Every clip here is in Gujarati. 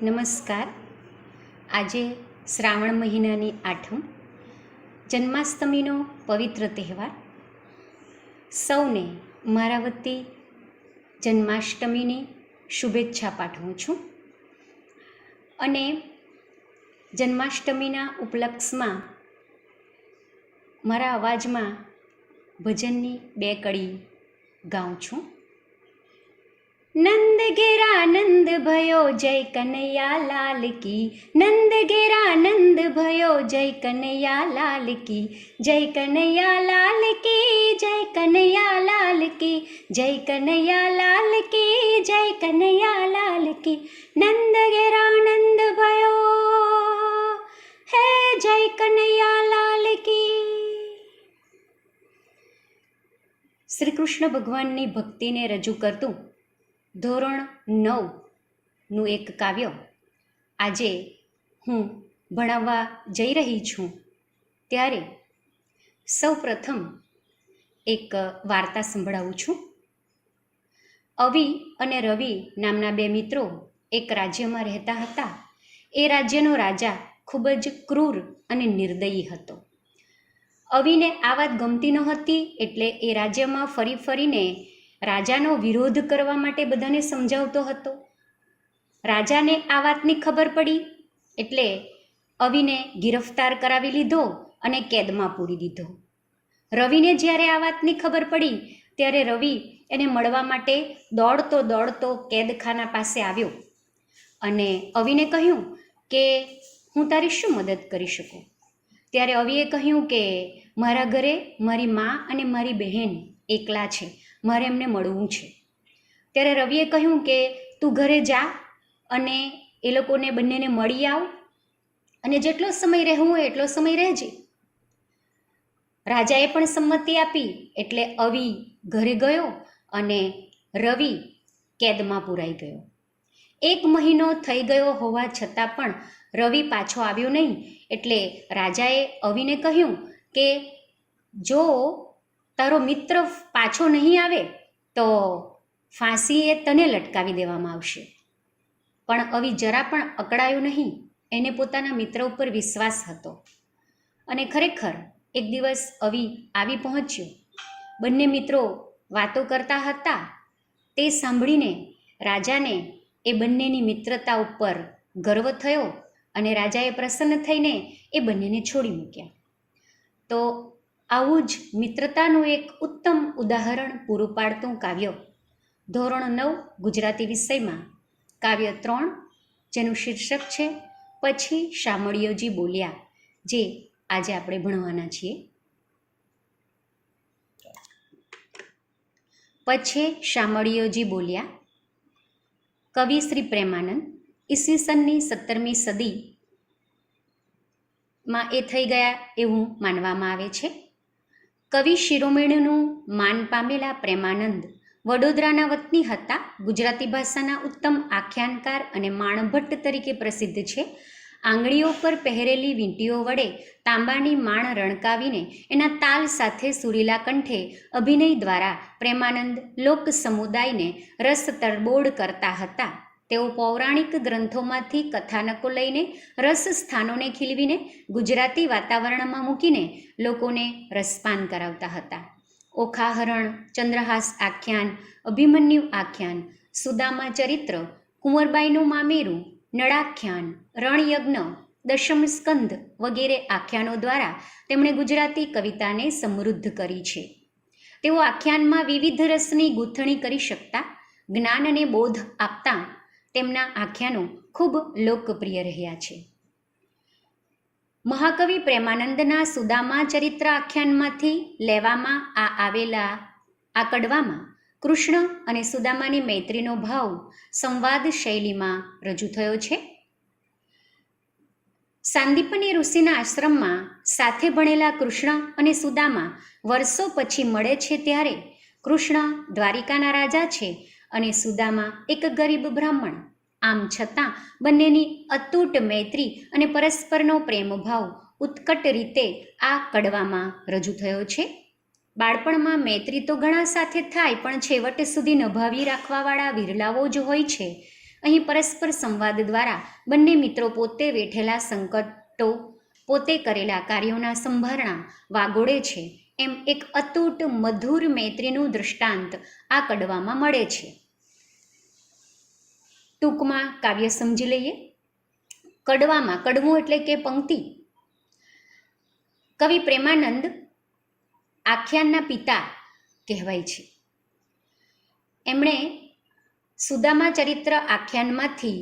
નમસ્કાર. આજે શ્રાવણ મહિનાની આઠમ, જન્માષ્ટમીનો પવિત્ર તહેવાર. સૌને મારા વતી જન્માષ્ટમીની શુભેચ્છા પાઠવું છું. અને જન્માષ્ટમીના ઉપલક્ષમાં મારા અવાજમાં ભજનની 2 કડી ગાઉં છું. નંદ ઘેરા નંદ ભયો જય કનૈયા લાલ કી, નંદ ઘેરા નંદ ભયો જય કનૈયા લાલ કી, જય કનૈયા લાલ કી, જય કનૈયા લાલ કી, જય કનૈયા લાલ કી, જય કનૈયા લાલ કી. નંદ ઘેરા નંદ ભયો હે જય કનૈયા લાલ કી. શ્રી કૃષ્ણ ભગવાનની ભક્તિને રજૂ કરતું ધોરણ 9નું એક કાવ્ય આજે હું ભણાવવા જઈ રહી છું. ત્યારે સૌ પ્રથમ એક વાર્તા સંભળાવું છું. અવિ અને રવિ નામના 2 મિત્રો એક રાજ્યમાં રહેતા હતા. એ રાજ્યનો રાજા ખૂબ જ ક્રૂર અને નિર્દયી હતો. અવિને આ વાત ગમતી નહોતી, એટલે એ રાજ્યમાં ફરી ફરીને રાજાનો વિરોધ કરવા માટે બધાને સમજાવતો હતો. રાજાને આ વાતની ખબર પડી એટલે અવિને ગિરફ્તાર કરાવી લીધો અને કેદમાં પૂરી દીધો. રવિને જ્યારે આ વાતની ખબર પડી ત્યારે રવિ એને મળવા માટે દોડતો દોડતો કેદખાના પાસે આવ્યો અને અવિને કહ્યું કે હું તારી શું મદદ કરી શકું. ત્યારે અવિએ કહ્યું કે મારા ઘરે મારી મા અને મારી બહેન એકલા છે, મારે એમને મળવું છે. ત્યારે રવિએ કહ્યું કે તું ઘરે જા અને એ લોકોને બંનેને મળી આવ અને જેટલો સમય રહેવું હોય એટલો સમય રહેજે. રાજાએ પણ સંમતિ આપી એટલે અવિ ઘરે ગયો અને રવિ કેદમાં પૂરાઈ ગયો. 1 મહિનો થઈ ગયો હોવા છતાં પણ રવિ પાછો આવ્યો નહીં. એટલે રાજાએ અવિને કહ્યું કે જો તારો મિત્ર પાછો નહીં આવે તો ફાંસીએ તને લટકાવી દેવામાં આવશે. પણ અવિ જરા પણ અકળાયો નહીં. એને પોતાના મિત્ર ઉપર વિશ્વાસ હતો અને ખરેખર એક દિવસ અવિ આવી પહોંચ્યો. બંને મિત્રો વાતો કરતા હતા. તે સાંભળીને રાજાને એ બંનેની મિત્રતા ઉપર ગર્વ થયો અને રાજાએ પ્રસન્ન થઈને એ બંનેને છોડી મૂક્યા. તો આવું જ મિત્રતાનું એક ઉત્તમ ઉદાહરણ પૂરું પાડતું કાવ્ય ધોરણ 9 ગુજરાતી વિષયમાં કાવ્ય 3, જેનું શીર્ષક છે પછી શામળિયોજી બોલ્યા, જે આજે આપણે ભણવાના છીએ. પછી શામળિયોજી બોલ્યા. કવિ શ્રી પ્રેમાનંદ ઈસવીસનની 17મી સદીમાં એ થઈ ગયા એવું માનવામાં આવે છે. કવિ શિરોમણીનું માન પામેલા પ્રેમાનંદ વડોદરાના વતની હતા. ગુજરાતી ભાષાના ઉત્તમ આખ્યાનકાર અને માણભટ્ટ તરીકે પ્રસિદ્ધ છે. આંગળીઓ પર પહેરેલી વીંટીઓ વડે તાંબાની માણ રણકાવીને એના તાલ સાથે સુરીલા કંઠે અભિનય દ્વારા પ્રેમાનંદ લોક સમુદાયને રસ તરબોળ કરતા હતા. તેઓ પૌરાણિક ગ્રંથોમાંથી કથાનકો લઈને રસ સ્થાનોને ખીલવીને ગુજરાતી વાતાવરણમાં મૂકીને લોકોને રસપાન કરાવતા હતા. ઓખાહરણ, ચંદ્રહાસ આખ્યાન, અભિમન્યુ આખ્યાન, સુદામા ચરિત્ર, કુંવરબાઈનું મામેરું, નળાખ્યાન, રણયજ્ઞ, દશમ સ્કંધ વગેરે આખ્યાનો દ્વારા તેમણે ગુજરાતી કવિતાને સમૃદ્ધ કરી છે. તેઓ આખ્યાનમાં વિવિધ રસની ગૂંથણી કરી શકતા, જ્ઞાન અને બોધ આપતા તેમના આખ્યાનો ખૂબ લોકપ્રિય રહ્યા છે. મહાકવિ પ્રેમાનંદના સુદામા ચરિત્ર આખ્યાનમાંથી લેવામાં આવેલા આ કડવામાં કૃષ્ણ અને સુદામાની મૈત્રીનો ભાવ સંવાદ શૈલીમાં રજૂ થયો છે. સાંદીપની ઋષિના આશ્રમમાં સાથે ભણેલા કૃષ્ણ અને સુદામા વર્ષો પછી મળે છે. ત્યારે કૃષ્ણ દ્વારિકાના રાજા છે અને સુદામા એક ગરીબ બ્રાહ્મણ. આમ છતાં બંનેની અતૂટ મૈત્રી અને પરસ્પરનો પ્રેમભાવ ઉત્કટ રીતે આ કડવામાં રજૂ થયો છે. બાળપણમાં મૈત્રી તો ઘણા સાથે થાય, પણ છેવટે સુધી નભાવી રાખવાવાળા વિરલાઓ જ હોય છે. અહીં પરસ્પર સંવાદ દ્વારા બંને મિત્રો પોતે વેઠેલા સંકટો, પોતે કરેલા કાર્યોના સંભારણા વાગોળે છે. એમ એક અતૂટ મધુર મૈત્રીનું દૃષ્ટાંત આ કડવામાં મળે છે. ટૂંકમાં કાવ્ય સમજી લઈએ. કડવામાં, કડવું એટલે કે પંક્તિ, કવિ પ્રેમાનંદ આખ્યાનના પિતા કહેવાય છે. એમણે સુદામા ચરિત્ર આખ્યાનમાંથી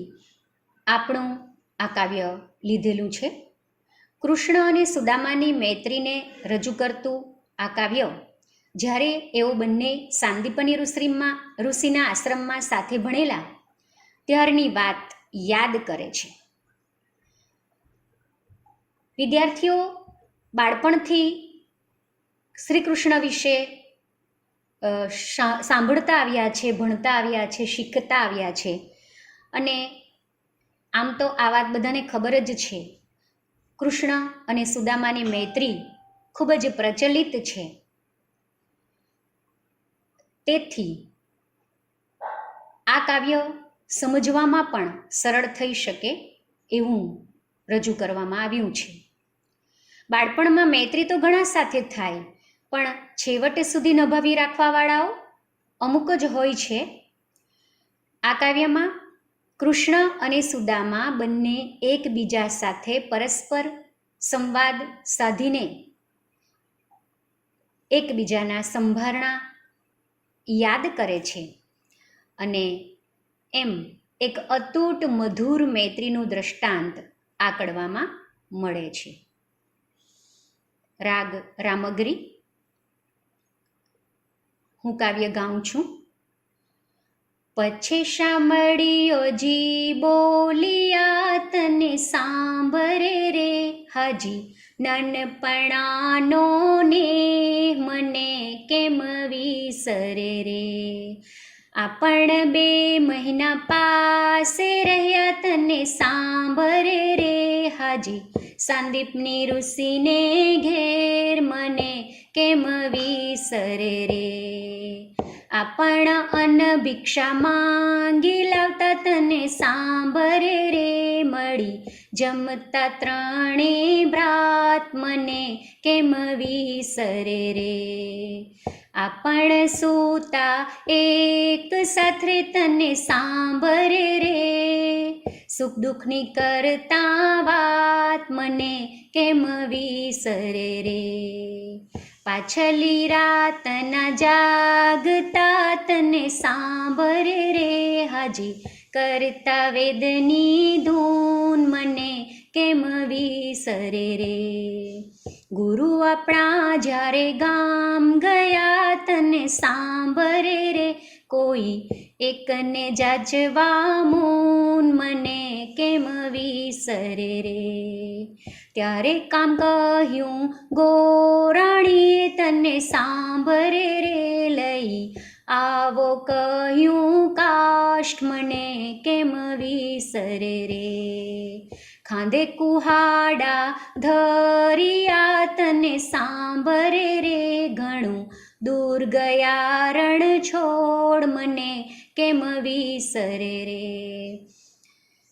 આપણું આ કાવ્ય લીધેલું છે. કૃષ્ણ અને સુદામાની મૈત્રીને રજૂ કરતું આ કાવ્ય જ્યારે એઓ બંને સાંદીપની ઋષિના આશ્રમમાં સાથે ભણેલા ત્યારની વાત યાદ કરે છે. વિદ્યાર્થીઓ બાળપણથી શ્રી કૃષ્ણ વિશે સાંભળતા આવ્યા છે, ભણતા આવ્યા છે, શીખતા આવ્યા છે. અને આમ તો આ વાત બધાને ખબર જ છે, કૃષ્ણ અને સુદામાની મૈત્રી ખૂબ જ પ્રચલિત છે. તેથી આ કાવ્ય સમજવામાં પણ સરળ થઈ શકે એવું રજૂ કરવામાં આવ્યું છે. બાળપણમાં મૈત્રી તો ઘણા સાથે થાય, પણ છેવટે સુધી નભાવી રાખવાવાળાઓ અમુક જ હોય છે. આ કાવ્યમાં કૃષ્ણ અને સુદામા બંને એકબીજા સાથે પરસ્પર સંવાદ સાધીને એકબીજાના સંભારણા યાદ કરે છે અને એમ એક અતૂટ મધુર મૈત્રીનું દ્રષ્ટાંત આ કડવામાં મળે છે. રાગ રામગરી. હું કાવ્ય ગાઉં છું. પછી શામળિયો જી બોલિયા તને સાંભરે રે, હાજી નાનપણાનો ને મને કેમ વિસરે રે. આપણ 2 મહિના પાસે રહ્યા તને સાંભરે રે, હાજી સાંદીપની ઋષિને ઘેર મને કેમ વિસરે રે. આપણ અન્ન ભિક્ષા માંગી લાવતા તને સાંભરે રે, મળી જમતા 3 ભ્રાત મને કેમ વિસરે રે. આપણ સૂતા એક સાથે તને સાંભરે રે, સુખ દુઃખની કરતા વાત મને કેમ વિસરે રે. પાછલી રાતના જાગતા તને સાંભરે રે, હાજી કરતા વેદની ધૂન મને કેમ વિસરે રે. ગુરુ આપણા જ્યારે ગામ ગયા તને સાંભરે રે, કોઈ એકને જાજવા મૂન મને કેમ વિસરે રે. ત્યારે કામ કહ્યું ગોરાણીએ તને સાંભરે રે, લઈ આવો કહ્યું કાષ્ઠ મને કેમ વિસરે રે. ખાંધે કુહાડા ધરિયા તને સાંભરે રે, ઘણું દૂર ગયા રણ છોડ મને કેમ વિસરે રે.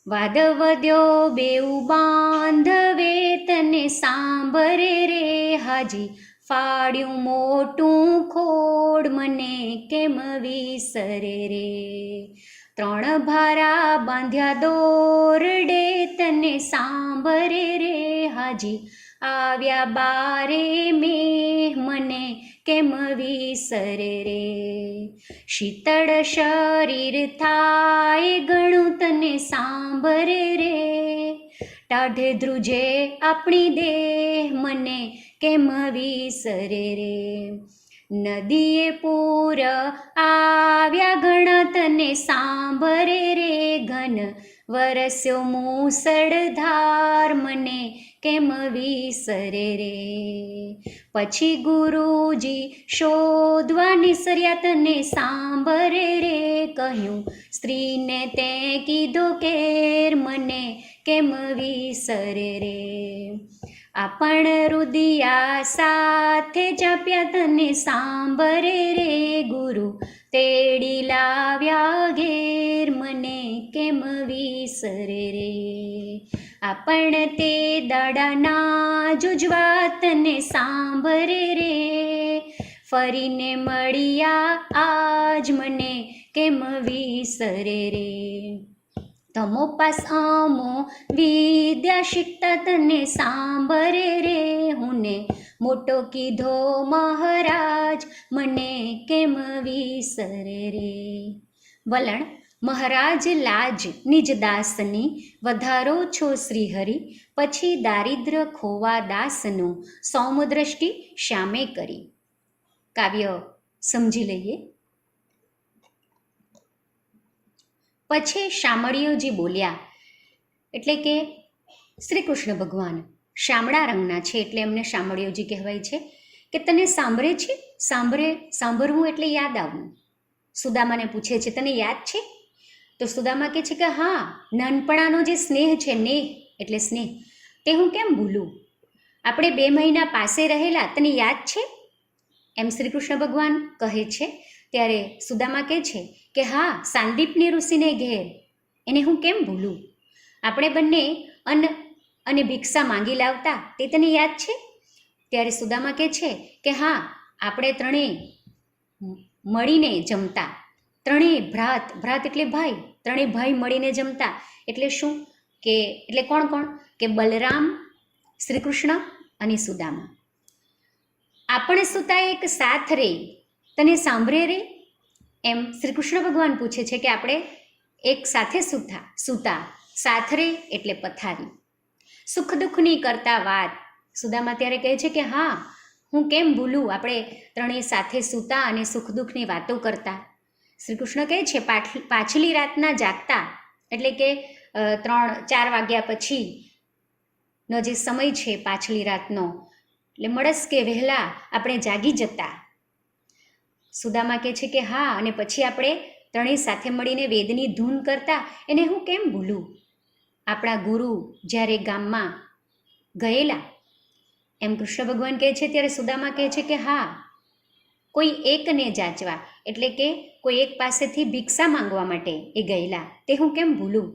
વાદ વધ્યો 2 બાંધવે તને સાંભરે રે, હાજી ફાડ્યું મોટું ખોડ મને કેમ વિસરે રે. 3 ભારા બાંધ્યા દોરડે તને સાંભરે રે, હાજી આવ્યા 12 મેહ મને કેમ વિસરે રે. શીતળ શરીર થાય ઘણું તને સાંભરે રે, ટાઢે ધ્રુજે આપણી દેહ મને કેમ વિસરે રે. નદીએ પૂર આવ્યા ઘણા તને સાંભરે રે, ઘન વરસ્યો મૂસળધાર મને કેમ વિસરે રે. પછી ગુરુજી શોધવા નિસર્યા તને સાંભરે રે, કહ્યું સ્ત્રીને તે કીધો કેર મને કેમ વિસરે રે. આપણ રુદિયા સાથે જપ્યા તને સાંભરે રે, ગુરુ તેડી લાવ્યા ઘેર મને કેમ વિસરે રે. આપણ તે દાડાના જુજવાતને સાંભરે રે. ફરીને મળ્યા આજ મને કેમ વિસરે રે. તમો પાસ અમો વિદ્યા શીખતા તને સાંભરે રે. હુંને મોટો કીધો મહારાજ મને કેમ વિસરે રે. વલણ મહારાજ લાજ નિજ દાસની વધારો છો શ્રીહરિ. પછી દારિદ્ર ખોવા દાસનું સૌમદ્રષ્ટિ શ્યામે કરી. કાવ્ય સમજી લઈએ. પછી શામળીયોજી બોલ્યા, એટલે કે શ્રી કૃષ્ણ ભગવાન શામળા રંગના છે એટલે એમને શામળીયોજી કહેવાય છે, કે તને સાંભળે છે? સાંભળવું એટલે યાદ આવવું. સુદામાને પૂછે છે, તને યાદ છે? તો સુદામા કહે છે કે હા, નાનપણાનો જે સ્નેહ છે, નેહ એટલે સ્નેહ, તે હું કેમ ભૂલું. આપણે 2 મહિના પાસે રહેલા, તને યાદ છે? એમ શ્રી કૃષ્ણ ભગવાન કહે છે. ત્યારે સુદામા કહે છે કે હા, સાંદીપની ઋષિને ઘેર, એને હું કેમ ભૂલું. આપણે બંને અન્ન અને ભિક્ષા માંગી લાવતા, તે તને યાદ છે? ત્યારે સુદામા કહે છે કે હા, આપણે ત્રણેય મળીને જમતા. ત્રણેય ભ્રાત એટલે ભાઈ, ત્રણેય ભાઈ મળીને જમતા. એટલે શું કે, એટલે કોણ કોણ કે બલરામ, શ્રી કૃષ્ણ અને સુદામા. આપણે સુતા એક સાથ રે, તને સાંભળે રે. એમ શ્રી કૃષ્ણ ભગવાન પૂછે છે કે આપણે એક સાથે સૂતા. સાથ રે એટલે પથારી. સુખ દુઃખની કરતા વાત. સુદામા ત્યારે કહે છે કે હા, હું કેમ ભૂલું, આપણે ત્રણેય સાથે સૂતા અને સુખ દુઃખની વાતો કરતા. શ્રી કૃષ્ણ કહે છે પાછલી રાતના જાગતા, એટલે કે 3-4 વાગ્યા પછીનો જે સમય છે પાછલી રાતનો, એટલે મળસ કે વહેલા આપણે જાગી જતા. સુદામા કહે છે કે હા, અને પછી આપણે ત્રણેય સાથે મળીને વેદની ધૂન કરતા, એને હું કેમ ભૂલું. આપણા ગુરુ જ્યારે ગામમાં ગયેલા, એમ કૃષ્ણ ભગવાન કહે છે ત્યારે સુદામા કહે છે કે હા, કોઈ એકને જાચવા, એટલે કે કોઈ એક પાસેથી ભિક્ષા માંગવા માટે એ ગયેલા, તે હું કેમ ભૂલું.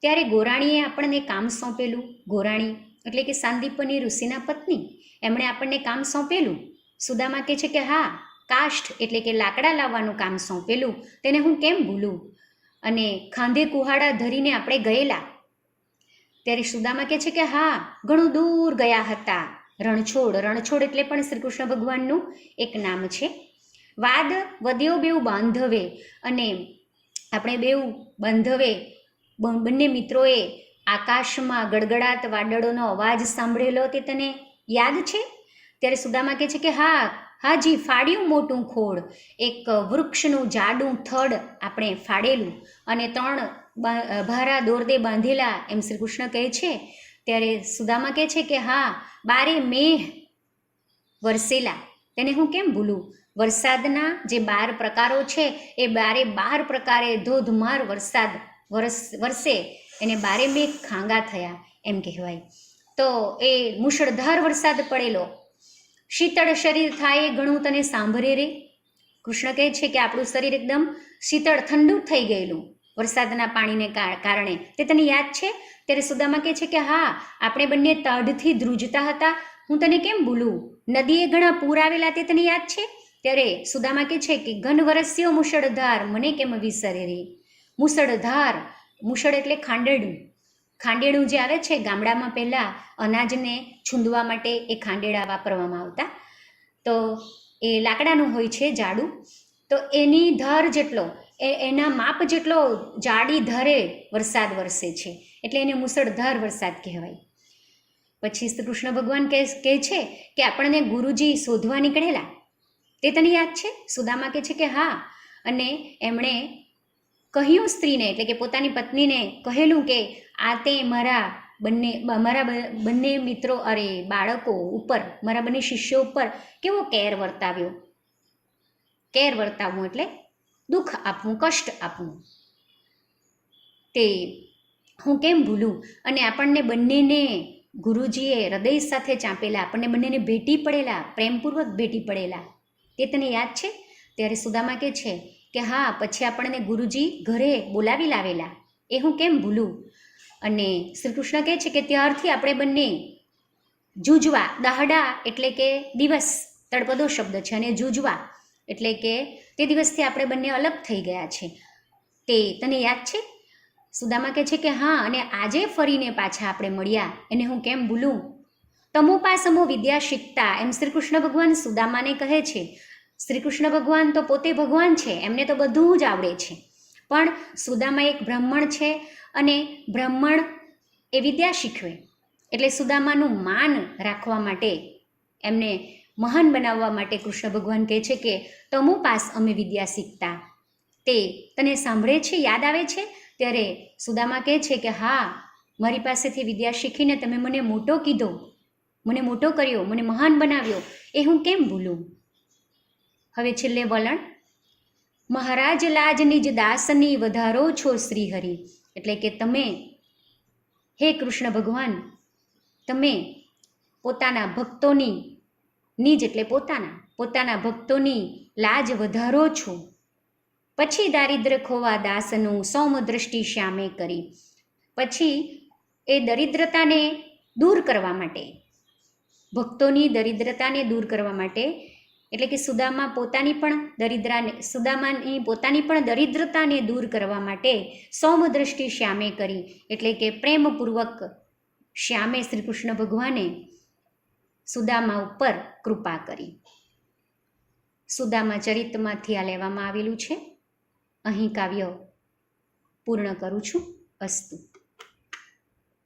ત્યારે ગોરાણીએ આપણને કામ સોંપેલું. ગોરાણી એટલે કે સાંદીપની ઋષિના પત્ની, એમણે આપણને કામ સોંપેલું. સુદામા કહે છે કે હા, કાષ્ઠ એટલે કે લાકડા લાવવાનું કામ સોંપેલું, તેને હું કેમ ભૂલું. અને ખાંધે કુહાડા ધરીને આપણે ગયેલા. ત્યારે સુદામા કહે છે કે હા, ઘણું દૂર ગયા હતા. રણછોડ એટલે પણ શ્રી કૃષ્ણ ભગવાનનું એક નામ છે. વાદ વધ્યો બેઉ બાંધવે, અને આપણે બેઉ બાંધવે બંને મિત્રોએ આકાશમાં ગડગડાટ વાદળોનો અવાજ સાંભળેલો, તે તને યાદ છે? ત્યારે સુદામા કહે છે કે હા, હાજી, ફાડ્યું મોટું ખોડ, એક વૃક્ષનું જાડું થડ આપણે ફાડેલું, અને 3 ભારા દોરદે બાંધેલા, એમ શ્રી કૃષ્ણ કહે છે. ત્યારે સુદામા કહે છે કે હા, 12 મેઘ વરસેલા, તેને હું કેમ ભૂલું. વરસાદના જે 12 પ્રકારો છે, એ 12 પ્રકારે ધોધમાર વરસાદ વરસે, એને 12 મેઘ ખાંગા થયા એમ કહેવાય. તો એ મુશળધાર વરસાદ પડેલો. શીતળ શરીર થાય ઘણું તને સાંભળે રે. કૃષ્ણ કહે છે કે આપણું શરીર એકદમ શીતળ ઠંડુ થઈ ગયેલું વરસાદના પાણીને કારણે, તે તને યાદ છે? ત્યારે સુદામા કહે છે કે હા, આપણે બંને તાઢથી ધ્રુજતા હતા, હું તને કેમ ભૂલું. નદીએ ઘણા પૂર આવેલા, તે તને યાદ છે? ત્યારે સુદામા કહે છે કે ઘન વરસ્યો મુશળધાર મને કેમ વિસરે રે. મુશળ એટલે ખાંડેડું જે આવે છે ગામડામાં, પહેલાં અનાજને છૂંદવા માટે એ ખાંડેડા વાપરવામાં આવતા. તો એ લાકડાનું હોય છે, જાડું. તો એની ધાર જેટલો, એના માપ જેટલો જાડી ધારે વરસાદ વરસે છે, એટલે એને મુશળધાર વરસાદ કહેવાય. પછી શ્રી કૃષ્ણ ભગવાન કહે છે કે આપણને ગુરુજી શોધવા નીકળેલા, તે તને યાદ છે? સુદામા કહે છે કે હા, અને એમણે કહ્યું સ્ત્રીને, એટલે કે પોતાની પત્નીને કહેલું કે આ તે મારા બંને મિત્રો, બાળકો ઉપર, મારા બંને શિષ્યો ઉપર કેવો કેર વર્તાવ્યો. કેર વર્તાવવું એટલે દુઃખ આપવું, કષ્ટ આપવું, તે હું કેમ ભૂલું. અને આપણને બંનેને ગુરુજીએ હૃદય સાથે ચાંપેલા, આપણને બંનેને ભેટી પડેલા, પ્રેમપૂર્વક ભેટી પડેલા, તે તને યાદ છે? ત્યારે સુદામા કહે છે કે હા પછી આપણને ગુરુજી ઘરે બોલાવી લાવેલા એ હું કેમ ભૂલું. અને શ્રી કૃષ્ણ કહે છે કે ત્યારથી આપણે બંને જૂજવા, દાહડા એટલે કે દિવસ, તળપદો શબ્દ છે, અને જૂજવા એટલે કે તે દિવસથી આપણે બંને અલગ થઈ ગયા છે. તે તને યાદ છે? સુદામા કહે છે કે હા, અને આજે ફરીને પાછા આપણે મળ્યા એને હું કેમ ભૂલું. તમોપાસમો વિદ્યા શીખતા એમ શ્રી કૃષ્ણ ભગવાન સુદામાને કહે છે. શ્રી કૃષ્ણ ભગવાન તો પોતે ભગવાન છે, એમને તો બધું જ આવડે છે, પણ સુદામા એક બ્રાહ્મણ છે અને બ્રાહ્મણ એ વિદ્યા શીખવે એટલે સુદામાનું માન રાખવા માટે, એમને મહાન બનાવવા માટે કૃષ્ણ ભગવાન કહે છે કે તમોપાસ અમે વિદ્યા શીખતા. તે તને સાંભળે છે, યાદ આવે છે? ત્યારે સુદામા કહે છે કે હા, મારી પાસેથી વિદ્યા શીખીને તમે મને મોટો કીધો, મને મોટો કર્યો, મને મહાન બનાવ્યો, એ હું કેમ ભૂલું. હવે છેલ્લે વલણ, મહારાજ લાજ નિજ દાસની વધારો છો શ્રીહરિ, એટલે કે તમે હે કૃષ્ણ ભગવાન, તમે પોતાના ભક્તોની, નિજ એટલે પોતાના ભક્તોની લાજ વધારો છો. પછી દારિદ્ર ખોવા દાસનું સૌમ દ્રષ્ટિ શ્યામે કરી, પછી એ દરિદ્રતાને દૂર કરવા માટે, ભક્તોની દરિદ્રતાને દૂર કરવા માટે, એટલે કે સુદામાની પોતાની પણ દરિદ્રતાને દૂર કરવા માટે સૌમ દ્રષ્ટિ શ્યામે કરી, એટલે કે પ્રેમપૂર્વક શ્યામે શ્રી કૃષ્ણ ભગવાને સુદામા ઉપર કૃપા કરી. સુદામા ચરિતમાંથી આ લેવામાં આવેલું છે. અહીં કાવ્ય પૂર્ણ કરું છું. અસ્તુ.